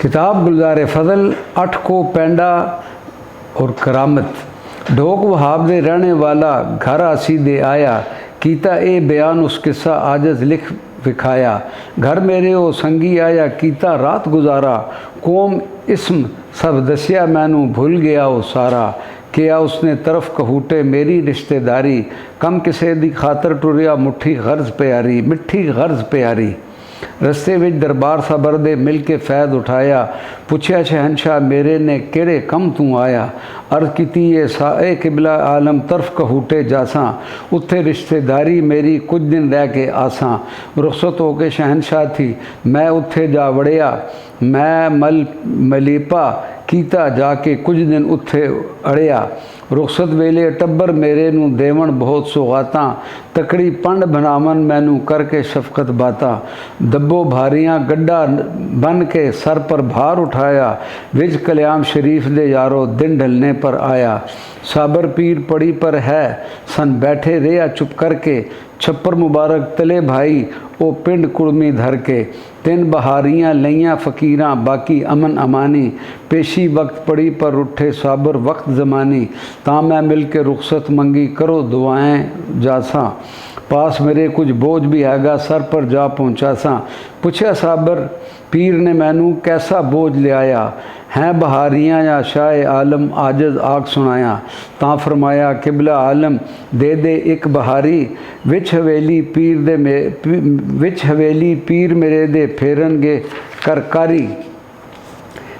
किताब गुलजार फजल 8 को पेंडा और करामत। ढोक वहाब दे रहने वाला घर आसी दे आया, कीता ए बयान उस किस्सा आजज लिख विखाया। घर मेरे ओ संगी आया, कीता रात गुजारा, कौम इसम सब दसिया मैनू भूल गया वो सारा। किया उसने तरफ कहूटे मेरी रिश्तेदारी, कम किसे दी खातर टुरिया मुट्ठी गर्ज प्यारी, मिट्ठी गर्ज प्यारी। रस्ते विच दरबार सबर दे मिल के फैद उठाया, पुछया शहनशाह मेरे ने केड़े कम तू आया। अर्ज कीती ये साए किबला आलम तरफ कहूटे जासां, उत्थे रिश्तेदारी मेरी कुछ दिन रह के आसां। रुखसत हो के शहनशाह थी मैं उत्थे जा वड़िया, मैं मलीपा कीता जाके कुछ दिन उत्थे अड़िया। रुखसत वेले टब्बर मेरे नू देवन बहुत सौगातां, तकड़ी पंड बनावन मैनू करके शफकत बातां। दब्बो भारियां गड्ढा बन के सर पर भार उठाया, विज कल्याम शरीफ दे यारो दिन ढलने पर आया। साबर पीर पड़ी पर है सन बैठे रेया चुप करके, छप्पर मुबारक तले भाई ओ पिंड कुड़मी धर के। तिन बहारियां लइयां फ़कीरां बाकी अमन अमानी, पेशी वक्त पड़ी पर उठे साबर वक्त ज़मानी। ता मैं मिल के रुखसत मंगी करो दुआएं जासां, पास मेरे कुछ बोझ भी हैगा सर पर जा पहुँचा सा। पुछया साबर पीर ने मैनू कैसा बोझ ले आया, हैं बहारियां या शाह आलम आजज आग सुनाया। ता फरमाया किबला आलम दे दे एक बहारी, विच हवेली पीर मेरे दे फेरनगे करकारी।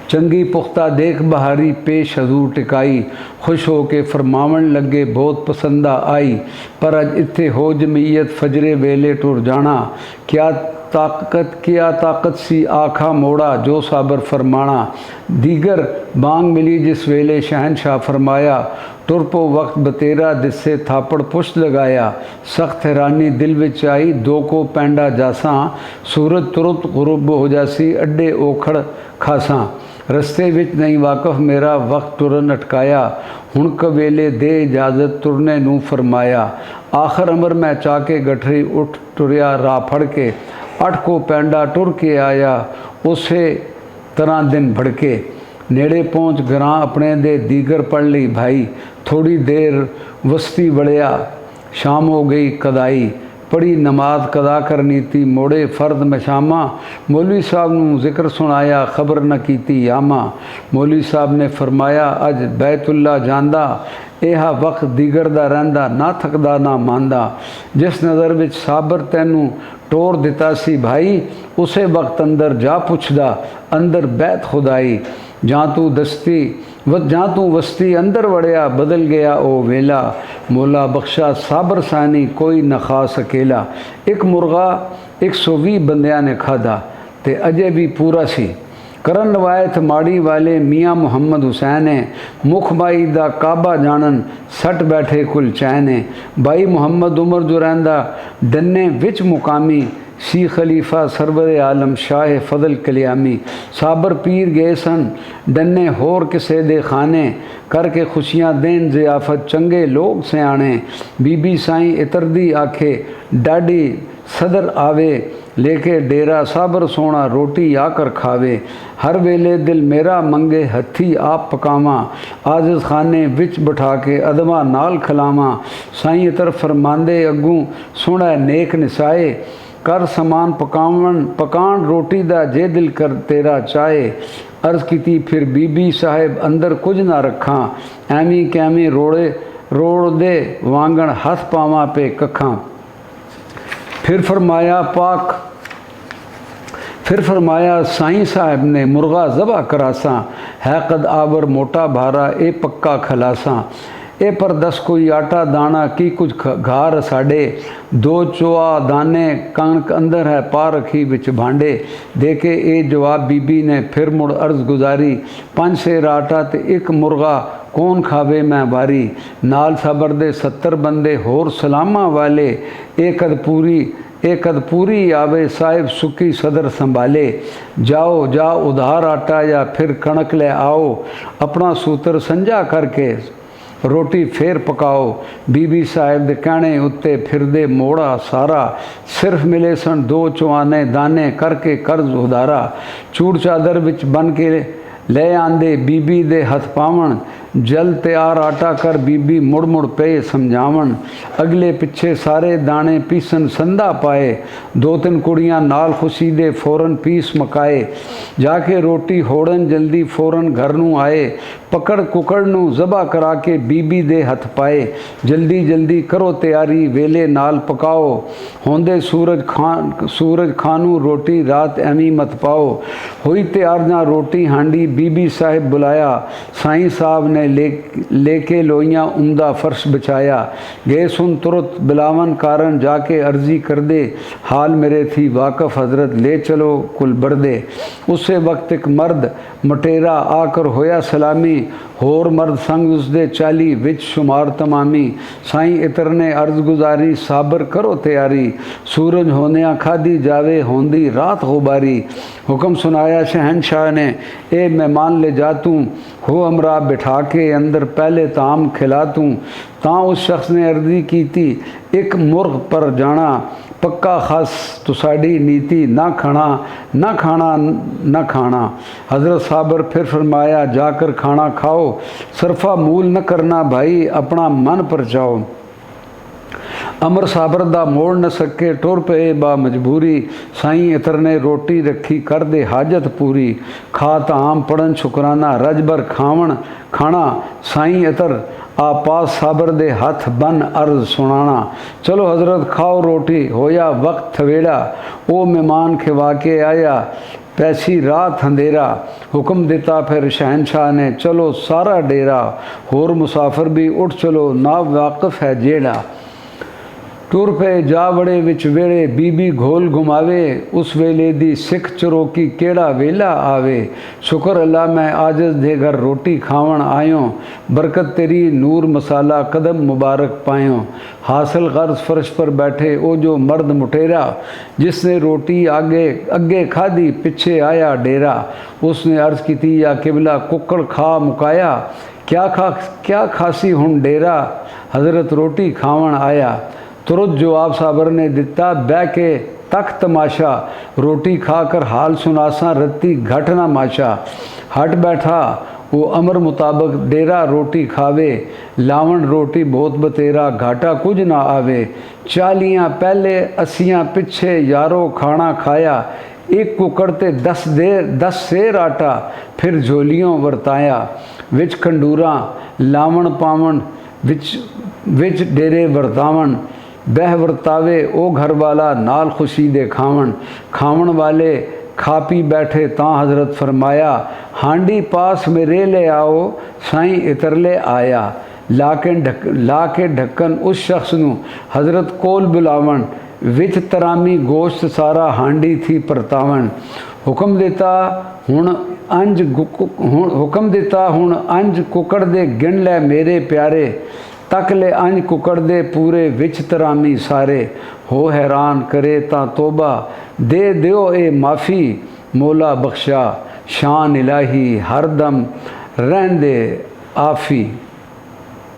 चंगी पुख्ता देख बहारी पेश हजूर टिकाई, खुश हो के फरमावन लगे बहुत पसंदा आई। पर अज इत्थे हो जमीयत फजरे वेले टुर जाना, क्या ताकत सी आखा मोड़ा जो साबर फरमाना। दीगर बांग मिली जिस वेले शहनशाह फरमाया, टुरपो वक्त बतेरा दिसे थापड़ पुष्ट लगाया। सख्त हैरानी दिल विच आई दो को पेंडा जासां, सूरज तुरंत गुरुब हो जासी अड्डे ओखड़ खासां। रस्ते विच नहीं वाकफ मेरा वक्त तुरन अटकाया, हुण कवेले दे इजाज़त तुरने नू फरमाया। आखिर अमर मैं चाके गठरी उठ टुरिया राह फड़ के, 8 को पेंडा टुर के आया उसे तरह दिन भड़के। नेड़े पहुँच घरां अपने दे दीगर पढ़ ली भाई, थोड़ी देर वस्ती वड़िया शाम हो गई कदाई। पढ़ी नमाज कदा करनी थी मोड़े फ़र्द में शामा, मौलवी साहब नू जिक्र सुनाया खबर न कीती यामा। मौलवी साहब ने फरमाया अज बैतुल्ला जांदा, यह वक्त दीगर दा रहिंदा ना थकदा ना मांदा। जिस नज़र विच साबर तैनू टोर दिता सी भाई, उसे वक्त अंदर जा पुछदा अंदर बैत खुदाई। जहाँ तू वस्ती अंदर वड़िया बदल गया ओ वेला, मौला बख्शा साबर सानी कोई न खास अकेला। एक मुर्गा 120 बंदियां ने खाधा ते अजे भी पूरा सी। करन रवायत माड़ी वाले मियाँ मुहम्मद हुसैन है, मुख माई दा काबा जानन सट बैठे कुल चैन। भाई मुहम्मद उमर जो रहिंदा डन्ने विच मुकामी, सी खलीफा सरवर आलम शाह फजल कलियामी। साबर पीर गए सन डन्ने होर किसे दे खाने, करके खुशियाँ देन ज़ियाफत चंगे लोग सियाणे। बीबी साईं इतरदी आखे डाडी सदर आवे, लेके डेरा साबर सोना रोटी आकर खावे। हर वेले दिल मेरा मंगे हथी आप पकावा, आजिज़ खाने विच बिठा के अदमा नाल खिलावा। साईं इतर फरमांदे अगू सुना नेक निसाए, कर समान पकान रोटी दा जे दिल कर तेरा चाहे। अर्ज़ कीती फिर बीबी साहिब अंदर कुछ ना रखा, एवी कैवी रोड़ दे वांगण हथ पावां पे कखा। फिर फरमाया साईं साहब ने मुर्गा ज़बा करासा, है कद आवर मोटा भारा ए पक्का खलासा। ए पर 10 कोई आटा दाना की कुछ घार साढ़े, 2 चोआ दाने कणक अंदर है पा रखी विच भांडे। देखे ए जवाब बीबी ने फिर मुड़ अर्ज़ गुजारी, 5 सेर आटा ते 1 मुर्गा कौन खावे मैं बारी। नाल सबर दे 70 बंदे होर सलामा वाले, एक कद पूरी आवे साहिब सुखी सदर संभाले। जाओ उधार आटा या फिर कणक ले आओ, अपना सूत्र संजा करके रोटी फिर पकाओ। बीबी साहिब दे कहने उत्ते फिरदे मोड़ा सारा, सिर्फ मिले सन 2 चवाने दाने करके कर्ज उधारा। चूड़ चादर विच बन के ले आंदे बीबी दे हथ पावन, जल तैयार आटा कर बीबी मुड़ मुड़ पे समझावन। अगले पिछे सारे दाने पीसन संधा पाए, 2-3 कुड़ियां नाल खुशी दे फौरन पीस मकाए। जाके रोटी होड़न जल्दी फौरन घर नूं आए, पकड़ कुकड़ नूं ज़बा करा के बीबी दे हथ पाए। जल्दी जल्दी करो तैयारी वेले नाल पकाओ, होंदे सूरज खानू रोटी रात एवी मत पाओ। हुई तैयार ना रोटी हांडी बीबी साहिब बुलाया, साईं साहब ने लेके लोइयां उमदा फर्श बिछाया। गए सुन तुरत बिलावन कारण जाके अर्जी कर दे, हाल मेरे थी वाकफ हजरत ले चलो कुल बरदे। उसे वक्त एक मर्द मटेरा आकर होया सलामी, होर मर्द संग उसदे 40 विच शुमार तमामी। साईं इतर ने अर्ज गुजारी साबर करो तैयारी, सूरज होने खादी जावे होंदी रात गुबारी। हुक्म सुनाया शहनशाह ने ए मेहमान ले जा तू, हो हमरा बिठा के अंदर पहले ताम खिला तू। तां उस शख्स ने अर्जी की थी एक मुर्ग पर जाना, पक्का खास तो साड़ी नीति ना खाना ना खाना ना खाना। हज़रत साबर फिर फरमाया जाकर खाना खाओ, सरफा मूल न करना भाई अपना मन परचाओ। अमर साबर दा मोड़ न सके टुर पे बा मजबूरी, साईं इतर ने रोटी रखी कर दे हाजत पूरी। खा ताम पड़न शुकराना रजबर खावन खाना, साईं इतर आपास साबर दे हथ बन अर्ज सुनाना। चलो हजरत खाओ रोटी होया वक्त थवेड़ा, ओ मेहमान खिवा के आया पैसी रात अंधेरा। हुक्म दिता फिर शहनशाह ने चलो सारा डेरा, होर मुसाफिर भी उठ चलो ना वाकिफ है जेड़ा। टुर पे जा वड़े विच वेड़े बीबी घोल घुमावे, उस वेले दी सिख चरोकी केड़ा वेला आवे। शुक्र अल्लाह मैं आजज दे घर रोटी खावन आयो, बरकत तेरी नूर मसाला कदम मुबारक पायो। हासिल गर्ज फर्श पर बैठे ओ जो मर्द मुटेरा, जिसने रोटी आगे अगे खादी पिछे आया डेरा। उसने अर्ज की या किबला कुकड़ खा मुकाया, क्या खासी हुन डेरा, हजरत रोटी खावन आया। तुरंत जवाब साबर ने दिता बह के तक तमाशा, रोटी खाकर हाल सुनासा रत्ती घट ना माशा। हट बैठा वो अमर मुताबिक डेरा रोटी खावे, लावण रोटी बहुत बतेरा घाटा कुछ ना आवे। 40 पहले 80 पिछे यारो खाना खाया, एक कुकड़ ते 10 सेर आटा फिर झोलियों वरताया। विच खंडूरा लावण पावण विच डेरे वरतावण, बह वरतावे ओ घर वाला नाल खुशी दे खावण। खावण वाले खा पी बैठे तां हजरत फरमाया, हांडी पास मेरे ले आओ साईं इतरले आया। ला के ढक्कन उस शख्स नू हजरत कोल बुलावन, विच तरामी गोश्त सारा हांडी थी परतावन। हुक्म दिता हुण अंज कुकड़ दे गिन लै मेरे प्यारे, तक ले अंज कुकड़ दे पूरे विच तरामी सारे। हो हैरान करे ता तोबा दे दियो ए माफ़ी, मौला बख्शा शान इलाही हरदम रहंदे आफ़ी।